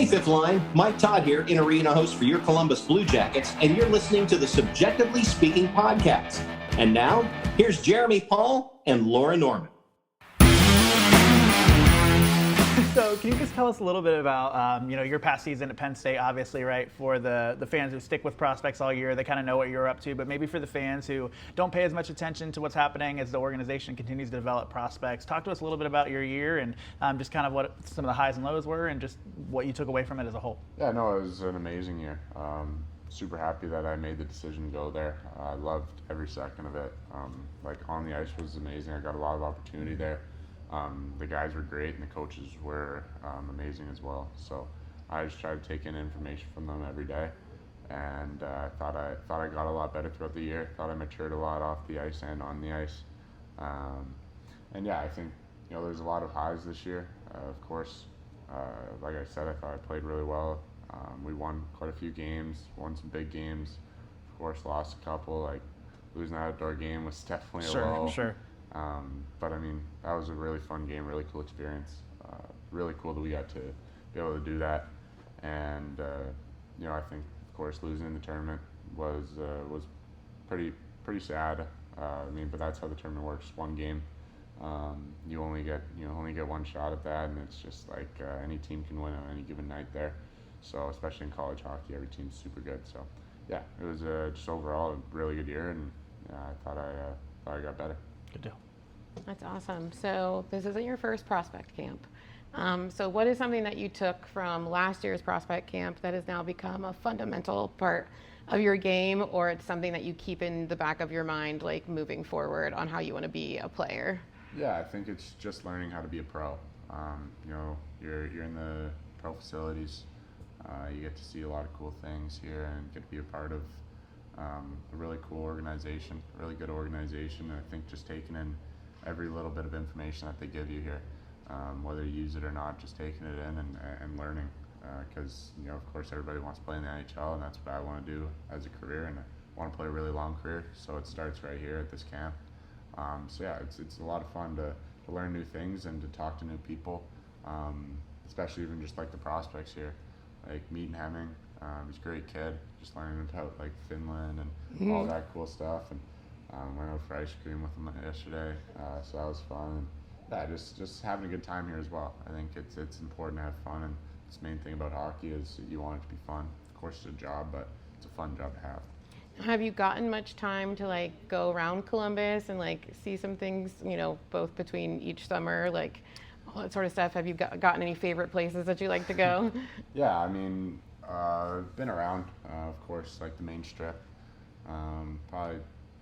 Hey, Fifth Line. Mike Todd here, in arena host for your Columbus Blue Jackets, and you're listening to the Subjectively Speaking podcast. And now, here's Jeremy Paul and Laura Norman. So can you just tell us a little bit about, your past season at Penn State, obviously, right, for the fans who stick with prospects all year, they kind of know what you're up to, but maybe for the fans who don't pay as much attention to what's happening as the organization continues to develop prospects. Talk to us a little bit about your year and just kind of what some of the highs and lows were and just what you took away from it as a whole. Yeah, no, it was an amazing year. Super happy that I made the decision to go there. I loved every second of it. On the ice was amazing. I got a lot of opportunity there. The guys were great, and the coaches were amazing as well. So I just tried to take in information from them every day, and I thought I got a lot better throughout the year. Thought I matured a lot off the ice and on the ice. I think there's a lot of highs this year. Of course, like I said, I thought I played really well. We won quite a few games, won some big games. Of course, lost a couple. Like losing that outdoor game was definitely a low. Sure. But I mean, that was a really fun game, really cool experience. Really cool that we got to be able to do that. And I think, of course, losing in the tournament was pretty sad. But that's how the tournament works. One game, you only get one shot at that, and it's just like any team can win on any given night there. So especially in college hockey, every team's super good. So yeah, it was just overall a really good year, and I thought I got better. Good deal. That's awesome. So this isn't your first prospect camp. So what is something that you took from last year's prospect camp that has now become a fundamental part of your game, or it's something that you keep in the back of your mind, like moving forward on how you want to be a player? Yeah, I think it's just learning how to be a pro. You're in the pro facilities. You get to see a lot of cool things here and get to be a part of a really cool organization, really good organization. And I think just taking in every little bit of information that they give you here, whether you use it or not, just taking it in and learning. Because of course, everybody wants to play in the NHL, and that's what I want to do as a career, and I want to play a really long career. So it starts right here at this camp. It's a lot of fun to learn new things and to talk to new people, especially even just like the prospects here, like meeting Hemming. He's a great kid, just learning about like Finland and all that cool stuff. And went out for ice cream with him yesterday, so that was fun. And just having a good time here as well. I think it's important to have fun, and the main thing about hockey is you want it to be fun. Of course, it's a job, but it's a fun job to have. Have you gotten much time to like go around Columbus and like see some things, both between each summer, like all that sort of stuff? Have you gotten any favorite places that you like to go? Yeah, I mean, I've been around, of course, like the main strip. Probably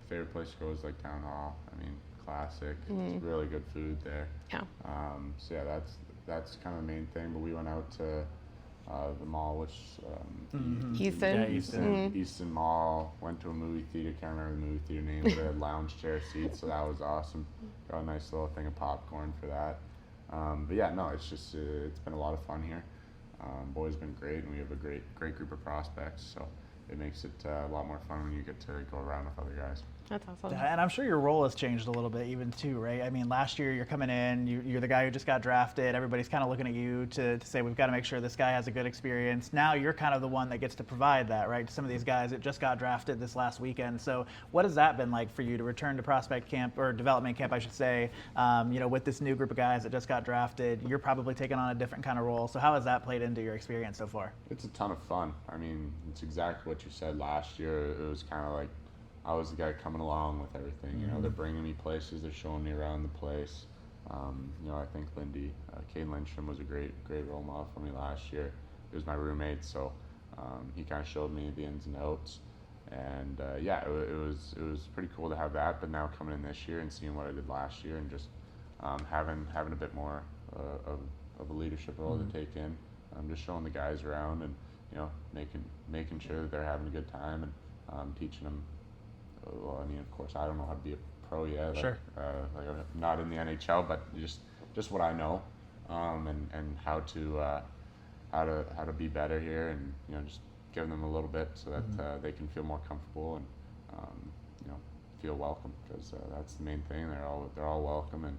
favorite place to go is like Town Hall. I mean, classic. It's really good food there. Yeah. That's kind of the main thing. But we went out to the mall, which Easton Mall. Went to a movie theater. Can't remember the movie theater name, but it had lounge chair seats, so that was awesome. Got a nice little thing of popcorn for that. It's been a lot of fun here. Boys been great, and we have a great group of prospects. So it makes it a lot more fun when you get to go around with other guys. That's awesome. And I'm sure your role has changed a little bit even too, right? I mean, last year you're coming in, you're the guy who just got drafted. Everybody's kind of looking at you to say, we've got to make sure this guy has a good experience. Now you're kind of the one that gets to provide that, right? Some of these guys that just got drafted this last weekend. So what has that been like for you to return to prospect camp, or development camp, I should say, with this new group of guys that just got drafted? You're probably taking on a different kind of role. So how has that played into your experience so far? It's a ton of fun. I mean, it's exactly what you said last year. It was kind of like I was the guy coming along with everything. They're bringing me places, they're showing me around the place. I think Cayden Lindstrom was a great role model for me last year. He was my roommate, so he kind of showed me the ins and outs. And it was pretty cool to have that. But now coming in this year and seeing what I did last year, and just having a bit more of a leadership role to take in, just showing the guys around, and making sure that they're having a good time, and teaching them. Well, I mean, of course, I don't know how to be a pro yet. Sure. I'm not in the NHL, but just what I know, and how to be better here, and just giving them a little bit so that they can feel more comfortable and feel welcome, because that's the main thing. They're all welcome, and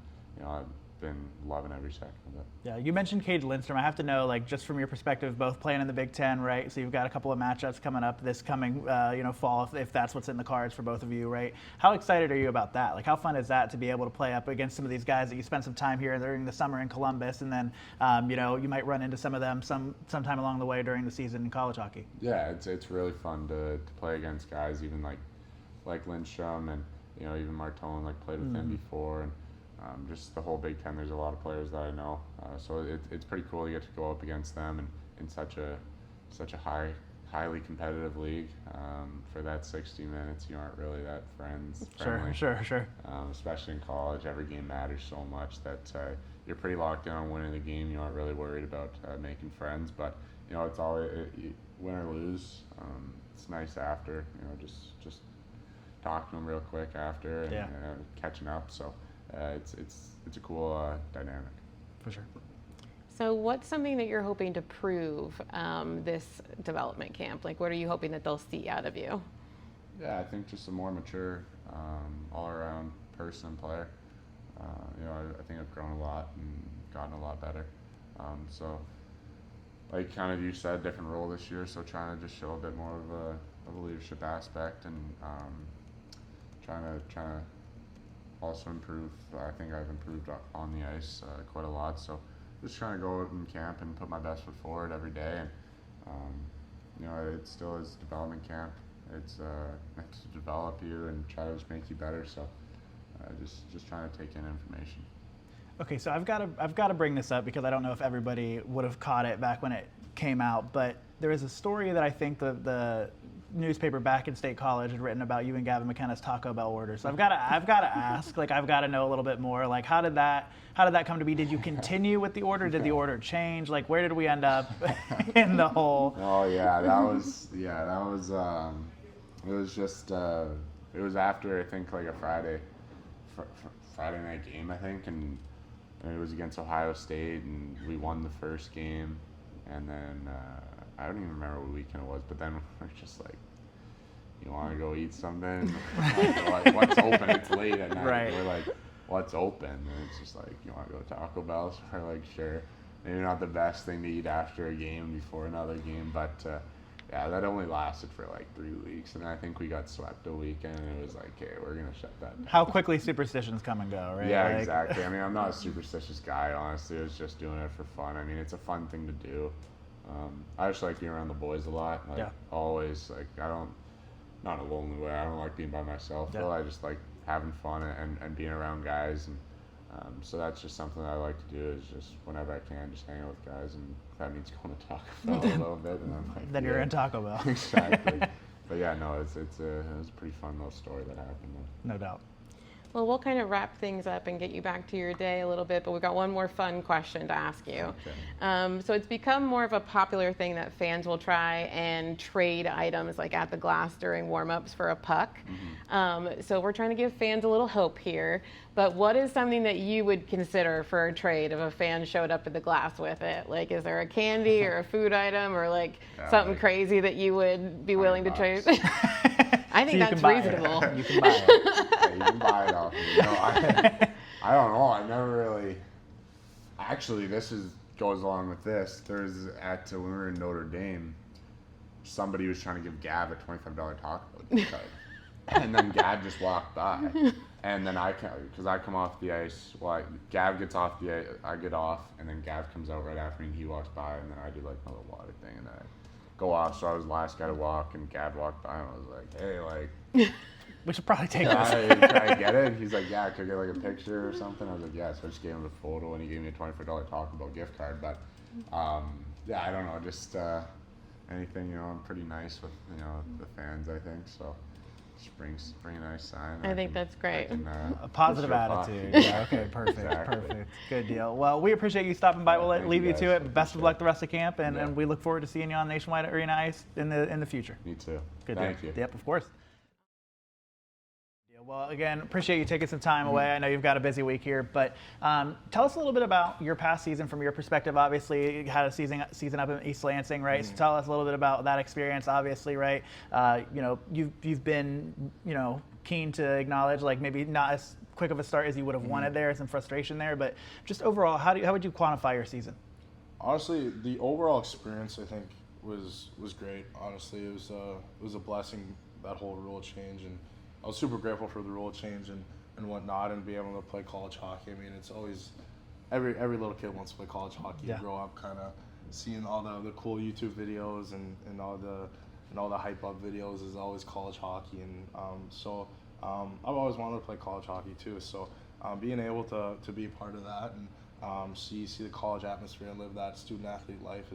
been loving every second of it. Yeah, you mentioned Cayden Lindstrom. I have to know, like, just from your perspective, both playing in the Big Ten, right? So you've got a couple of matchups coming up this coming, fall, if that's what's in the cards for both of you, right? How excited are you about that? Like, how fun is that to be able to play up against some of these guys that you spent some time here during the summer in Columbus, and then, you might run into some of them sometime along the way during the season in college hockey? Yeah, it's really fun to play against guys even like Lindstrom and even Martone, like played with him before, and just the whole Big Ten. There's a lot of players that I know, so it's pretty cool to get to go up against them and in such a highly competitive league. For that 60 minutes, you aren't really that friendly. Sure. Especially in college, every game matters so much that you're pretty locked in on winning the game. You aren't really worried about making friends, but it's always win or lose. It's nice after, just talking to them real quick after and catching up. So it's a cool dynamic. For sure. So what's something that you're hoping to prove this development camp? Like, what are you hoping that they'll see out of you? Yeah, I think just a more mature, all-around person and player. I think I've grown a lot and gotten a lot better. So, like kind of you said, different role this year. So trying to just show a bit more of a leadership aspect and trying to also improve. I think I've improved on the ice quite a lot. So just trying to go out in camp and put my best foot forward every day. And it still is development camp. It's meant to develop you and try to just make you better. So just trying to take in information. Okay, so I've got to bring this up because I don't know if everybody would have caught it back when it came out, but there is a story that I think the newspaper back in State College had written about you and Gavin McKenna's Taco Bell order. So I've got to ask, like, I've got to know a little bit more. Like, how did that come to be? Did you continue with the order? Did the order change? Like, where did we end up in the whole? Oh yeah, it was after I think like a Friday night game, I think, and it was against Ohio State, and we won the first game, and then I don't even remember what weekend it was, but then we're just like, you want to go eat something? Like, what's open? It's late at night. Right. We're like, what's open? And it's just like, you want to go to Taco Bell? So we're like, sure. Maybe not the best thing to eat after a game before another game, but yeah, that only lasted for like 3 weeks, and I think we got swept a weekend, and it was like, okay, we're gonna shut that down. How quickly superstitions come and go, right? Yeah, exactly. I mean, I'm not a superstitious guy, honestly. I was just doing it for fun. I mean, it's a fun thing to do. I just like being around the boys a lot. Like, always, like, not in a lonely way. I don't like being by myself, though. I just like having fun and being around guys. And so that's just something that I like to do, is just whenever I can, just hang out with guys. And if that means going to Taco Bell a little bit, and I'm like, then you're in Taco Bell. Exactly. But yeah, no, it was a pretty fun little story that happened there. No doubt. Well, we'll kind of wrap things up and get you back to your day a little bit, but we've got one more fun question to ask you. Okay. So it's become more of a popular thing that fans will try and trade items like at the glass during warm-ups for a puck. Mm-hmm. So we're trying to give fans a little hope here, but what is something that you would consider for a trade if a fan showed up at the glass with it? Like, is there a candy or a food item or like something crazy that you would be willing to trade? I think that's reasonable. You can buy it. Yeah, you can buy it off me. No, I don't know. I never really. Actually, goes along with this. There's when we were in Notre Dame, somebody was trying to give Gav a $25 taco card, and then Gav just walked by, and then because I come off the ice. Well, Gav gets off the ice, I get off, and then Gav comes out right after me, and he walks by, and then I do like my little water thing, and then I go off. So I was the last guy to walk, and Gav walked by, and I was like, hey, like. We should probably take this. Can I get it? He's like, yeah, could I get like a picture or something? I was like, yeah. So I just gave him a photo, and he gave me a $24 Taco Bell gift card. But yeah, I don't know, just anything. I'm pretty nice with the fans, I think. So just bring a nice sign. I think that's great. A positive attitude. Yeah. Okay. Perfect. Exactly. Perfect. Good deal. Well, we appreciate you stopping by. We'll leave you to it. Best of luck the rest of camp, and we look forward to seeing you on Nationwide Arena Ice in the future. Me too. Good Thank deal. you. Yep. Of course. Well, again, appreciate you taking some time away. I know you've got a busy week here, but tell us a little bit about your past season from your perspective. Obviously, you had a season up in East Lansing, right? So tell us a little bit about that experience. Obviously, right? You've been keen to acknowledge, like, maybe not as quick of a start as you would have wanted there, some frustration there, but just overall, how would you quantify your season? Honestly, the overall experience I think was great. Honestly, it was a blessing, that whole rule change, and I was super grateful for the rule change and whatnot, and be able to play college hockey. I mean, it's always every little kid wants to play college hockey. Yeah. You grow up kind of seeing all the cool YouTube videos and all the hype up videos is always college hockey, and so I've always wanted to play college hockey too. So being able to be a part of that and see the college atmosphere and live that student athlete life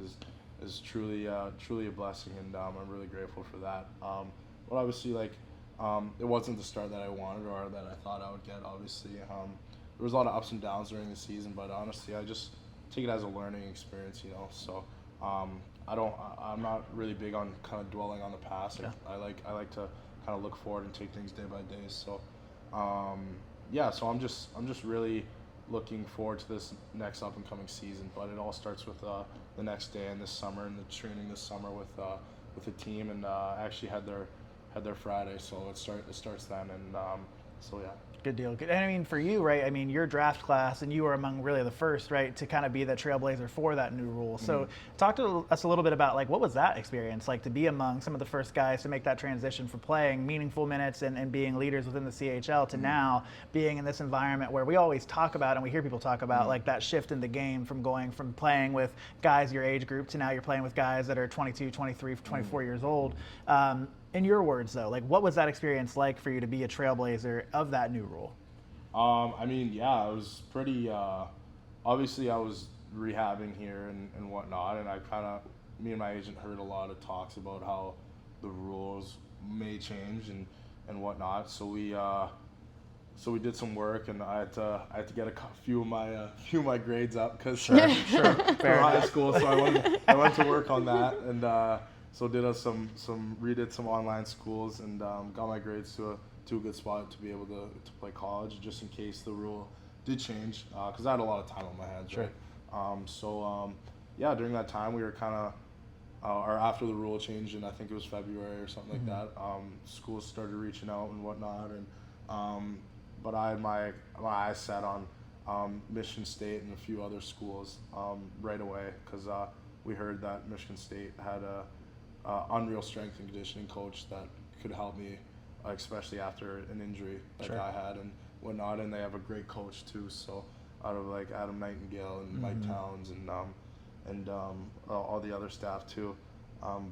is truly a blessing, and I'm really grateful for that. But obviously, like, it wasn't the start that I wanted or that I thought I would get. Obviously, there was a lot of ups and downs during the season, but honestly, I just take it as a learning experience, you know. So I'm not really big on kind of dwelling on the past. Yeah. I like to kind of look forward and take things day by day. So so I'm just really looking forward to this next up and coming season. But it all starts with the next day and this summer and the training this summer with the team, and actually had their Friday, so it starts then, and so yeah. Good deal. Good. And I mean, for you, right, I mean, your draft class, and you were among really the first, right, to kind of be the trailblazer for that new rule. So talk to us a little bit about, like, what was that experience like to be among some of the first guys to make that transition from playing meaningful minutes and being leaders within the CHL to now being in this environment where we always talk about, and we hear people talk about, like, that shift in the game from going from playing with guys your age group to now you're playing with guys that are 22, 23, 24 years old. In your words, though, like, what was that experience like for you to be a trailblazer of that new rule? I mean, yeah, it was pretty, obviously I was rehabbing here and whatnot, and me and my agent heard a lot of talks about how the rules may change and whatnot, so we did some work, and I had to get a few of my grades up, because Sure, for high school, so I went to work on that, and so redid some online schools, and got my grades to a good spot to be able to play college, just in case the rule did change, because I had a lot of time on my hands. Sure. During that time we were kind of, or after the rule changed, and I think it was February or something like that, schools started reaching out and whatnot, and but I had my eyes set on Michigan State and a few other schools right away, because we heard that Michigan State had a unreal strength and conditioning coach that could help me, especially after an injury like I had and whatnot, and they have a great coach too. So out of like Adam Nightingale and Mike Towns and all the other staff too, it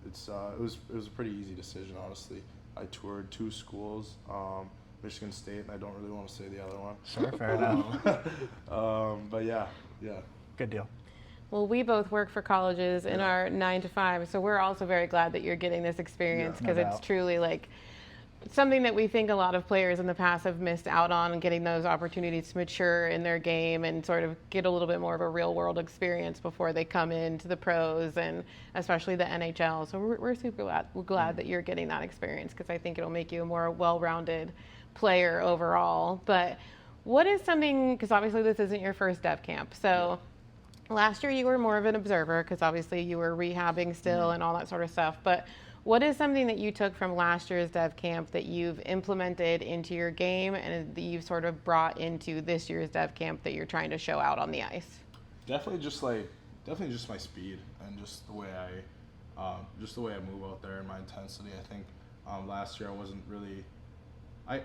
was a pretty easy decision, honestly. I toured 2 schools, Michigan State, and I don't really want to say the other one. Sure, fair enough. But yeah. Good deal. Well, we both work for colleges in our 9 to 5, so we're also very glad that you're getting this experience, because it's truly like something that we think a lot of players in the past have missed out on, getting those opportunities to mature in their game and sort of get a little bit more of a real world experience before they come into the pros, and especially the NHL. So we're super glad that you're getting that experience, because I think it'll make you a more well-rounded player overall. But what is something, because obviously this isn't your first dev camp, so last year you were more of an observer, because obviously you were rehabbing still and all that sort of stuff. But what is something that you took from last year's dev camp that you've implemented into your game and that you've sort of brought into this year's dev camp that you're trying to show out on the ice? Definitely just my speed and just the way I move out there and my intensity. I think last year I wasn't really, I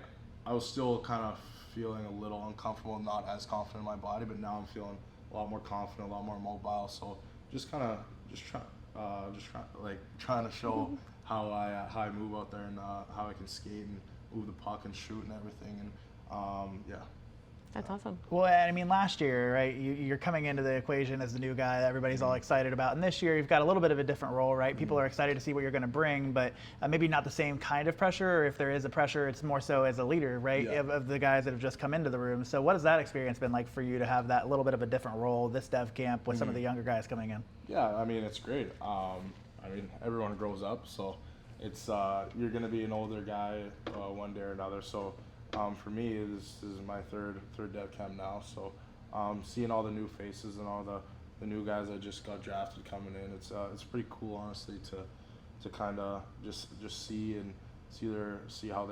was still kind of feeling a little uncomfortable, not as confident in my body, but now I'm feeling a lot more confident, a lot more mobile. So trying to show how I move out there, and how I can skate and move the puck and shoot and everything. And That's awesome. Well, I mean, last year, right, you're coming into the equation as the new guy that everybody's all excited about. And this year, you've got a little bit of a different role, right? People are excited to see what you're going to bring, but maybe not the same kind of pressure. Or if there is a pressure, it's more so as a leader, right, of the guys that have just come into the room. So what has that experience been like for you to have that little bit of a different role this dev camp with some of the younger guys coming in? Yeah, I mean, it's great. Everyone grows up, so it's you're going to be an older guy one day or another. So for me, this is my third dev camp now. So seeing all the new faces and all the new guys that just got drafted coming in, it's pretty cool, honestly, to kind of just see how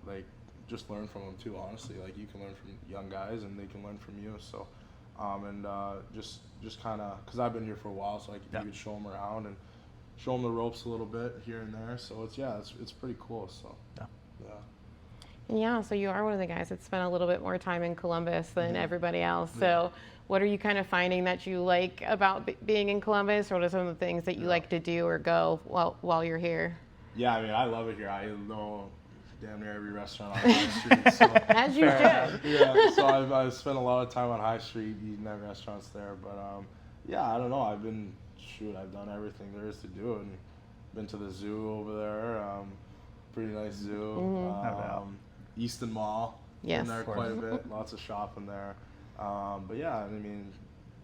they just learn from them too. Honestly, like you can learn from young guys and they can learn from you. So, just kind of because I've been here for a while, so you could show them around and show them the ropes a little bit here and there. So it's pretty cool. So Yeah, so you are one of the guys that spent a little bit more time in Columbus than everybody else. So what are you kind of finding that you like about being in Columbus, or what are some of the things that you like to do or go while you're here? Yeah, I mean, I love it here. I know damn near every restaurant on High Street. So. As you should. Yeah, so I've spent a lot of time on High Street eating at restaurants there. But I don't know. I've done everything there is to do, and been to the zoo over there. Pretty nice zoo. Easton Mall. Yes, been there quite a bit. Lots of shopping there. But yeah, I mean,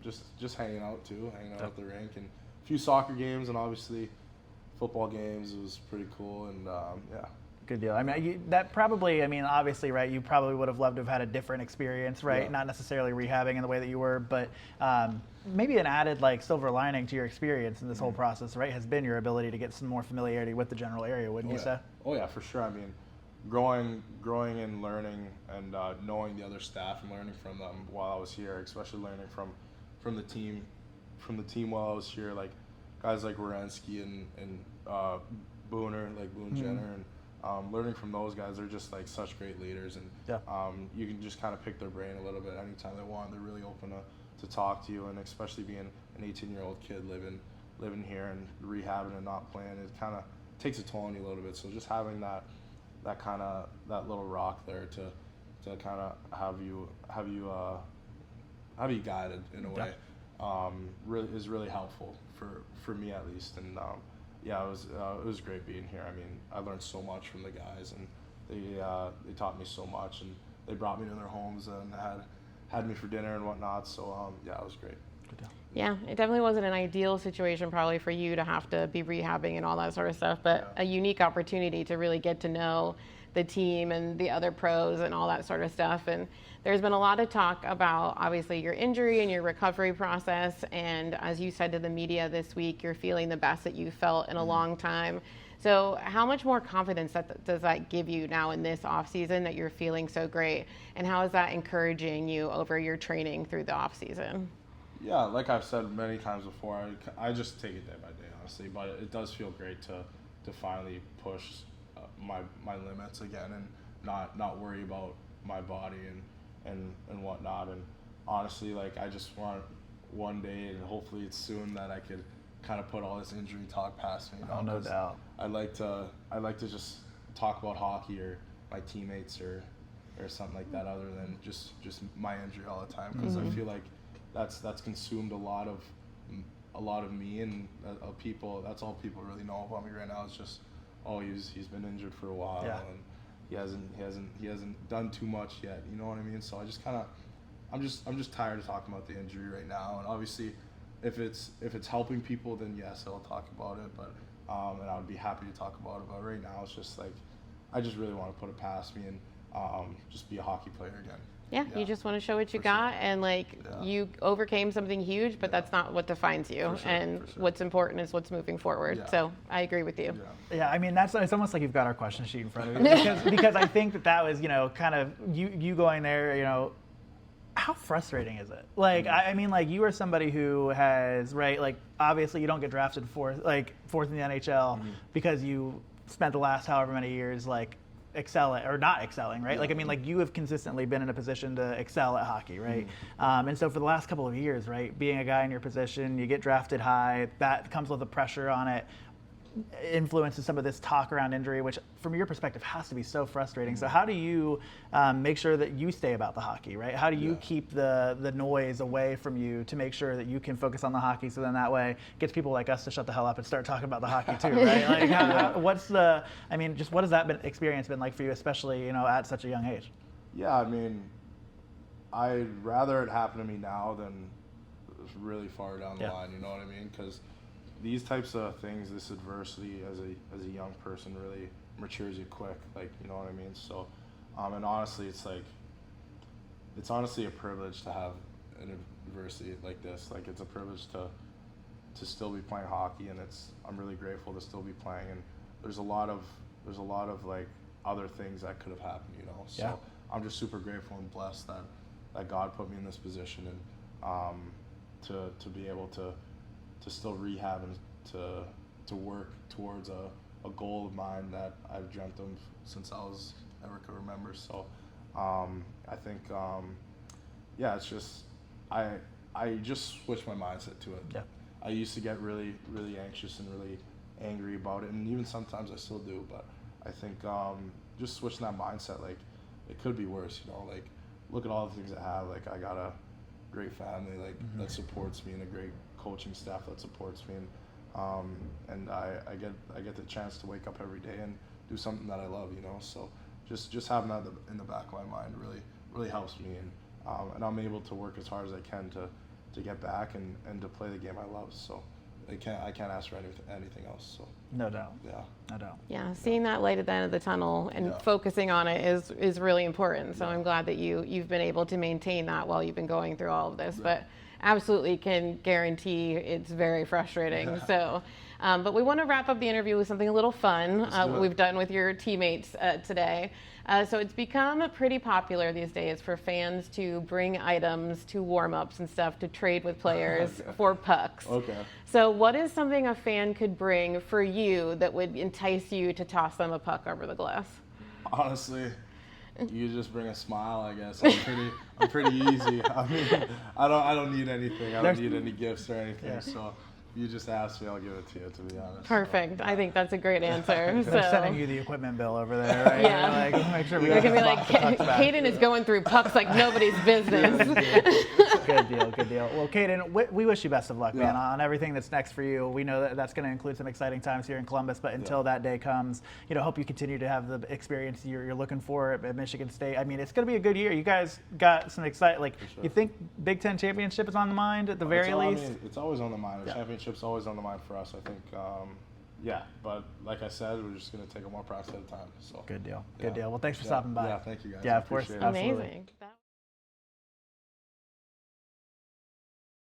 just hanging out too, hanging out at the rink, and a few soccer games, and obviously football games. It was pretty cool, and Good deal. I mean, obviously, right, you probably would have loved to have had a different experience, right? Yeah. Not necessarily rehabbing in the way that you were, but maybe an added, silver lining to your experience in this whole process, right, has been your ability to get some more familiarity with the general area, wouldn't you say? Oh, yeah, for sure. I mean, growing and learning and knowing the other staff and learning from them while I was here, especially learning from the team while I was here, like guys like Wierenski and Booner, like Boone Jenner, and learning from those guys. They're just like such great leaders, and you can just kind of pick their brain a little bit anytime they want. They're really open to talk to you, and especially being an 18-year-old kid living here and rehabbing and not playing, it kind of takes a toll on you a little bit. So just having that little rock there to kind of have you guided in a way really is really helpful for me at least. And it was great being here. I mean, I learned so much from the guys, and they taught me so much, and they brought me to their homes and had me for dinner and whatnot. So it was great. Yeah, it definitely wasn't an ideal situation probably for you to have to be rehabbing and all that sort of stuff, but a unique opportunity to really get to know the team and the other pros and all that sort of stuff. And there's been a lot of talk about obviously your injury and your recovery process, and as you said to the media this week, you're feeling the best that you felt in a long time. So how much more confidence does that give you now in this off season that you're feeling so great, and how is that encouraging you over your training through the off season? Yeah, like I've said many times before, I just take it day by day, honestly. But it does feel great to finally push my limits again and not worry about my body and whatnot. And honestly, I just want one day, and hopefully it's soon, that I could kind of put all this injury talk past me. Oh, no doubt. I like to just talk about hockey or my teammates or something like that, other than just my injury all the time, because I feel like that's consumed a lot of me and people. That's all people really know about me right now. It's just, he's been injured for a while, and he hasn't done too much yet. You know what I mean? So I just I'm just tired of talking about the injury right now. And obviously, if it's helping people, then yes, I'll talk about it. But and I would be happy to talk about it. But right now, it's just I just really want to put it past me and just be a hockey player again. Yeah, you just want to show what you got, and you overcame something huge, but that's not what defines you. What's important is what's moving forward. Yeah. So I agree with you. Yeah, I mean, it's almost like you've got our question sheet in front of you, because I think that was, kind of you going there, how frustrating is it? I mean, you are somebody who has, right, obviously you don't get drafted fourth in the NHL because you spent the last however many years, excelling or not excelling, right? You have consistently been in a position to excel at hockey, right? And so for the last couple of years, right, being a guy in your position, you get drafted high, that comes with a pressure on it, influences some of this talk around injury, which from your perspective has to be so frustrating. So how do you make sure that you stay about the hockey, right? How do you keep the noise away from you to make sure that you can focus on the hockey, so then that way it gets people like us to shut the hell up and start talking about the hockey too, right? What has that experience been like for you, especially, at such a young age? Yeah, I mean, I'd rather it happen to me now than really far down the line, you know what I mean? Because these types of things, this adversity as a young person really matures you quick, you know what I mean? So, and honestly, it's honestly a privilege to have an adversity like this. It's a privilege to still be playing hockey, and I'm really grateful to still be playing. And there's a lot of other things that could have happened, you know. So Yeah. I'm just super grateful and blessed that God put me in this position, and to be able to still rehab and to work towards a goal of mine that I've dreamt of since I was ever could remember. So I think yeah, it's just I just switched my mindset to it. Yeah. I used to get really, really anxious and really angry about it, and even sometimes I still do, but I think just switching that mindset, like, it could be worse, you know, like, look at all the things I have. Like, I got a great family, like, that supports me, and a great coaching staff that supports me, and I get the chance to wake up every day and do something that I love, you know. So just having that in the back of my mind really helps me, and I'm able to work as hard as I can to get back and to play the game I love. So I can't ask for anything else. So No doubt. yeah. No doubt. Yeah, seeing that light at the end of the tunnel and Yeah. focusing on it is really important. So Yeah. I'm glad that you've been able to maintain that while you've been going through all of this. Right. But absolutely can guarantee it's very frustrating. Yeah. So, but we want to wrap up the interview with something a little fun. do it. We've done with your teammates today. So it's become pretty popular these days for fans to bring items to warm-ups and stuff to trade with players for pucks. Okay. So what is something a fan could bring for you that would entice you to toss them a puck over the glass? Honestly, you just bring a smile, I guess. I'm pretty easy. I mean, I don't need anything. I don't need any gifts or anything. Yeah. So if you just ask me, I'll give it to you, to be honest. Perfect. So, I think that's a great answer. They're sending So you the equipment bill over there, right? Yeah. Like, make sure we they're got gonna be the like, pucks back. Cayden is going through pucks like nobody's business. Good deal, good deal. Well, Cayden, we wish you best of luck, man, Yeah. on everything that's next for you. We know that that's going to include some exciting times here in Columbus, but until that day comes, hope you continue to have the experience you're looking for at Michigan State. I mean, it's going to be a good year. You guys got some exciting, sure. you think Big Ten championship is on the mind at the very least? I mean, it's always on the mind. The championship's always on the mind for us, I think. Yeah, but like I said, we're just going to take it one practice at a time. So Good deal, yeah. good deal. Well, thanks for Yeah. stopping by. Yeah, thank you guys. Yeah, I of course. appreciate it. Absolutely. Amazing.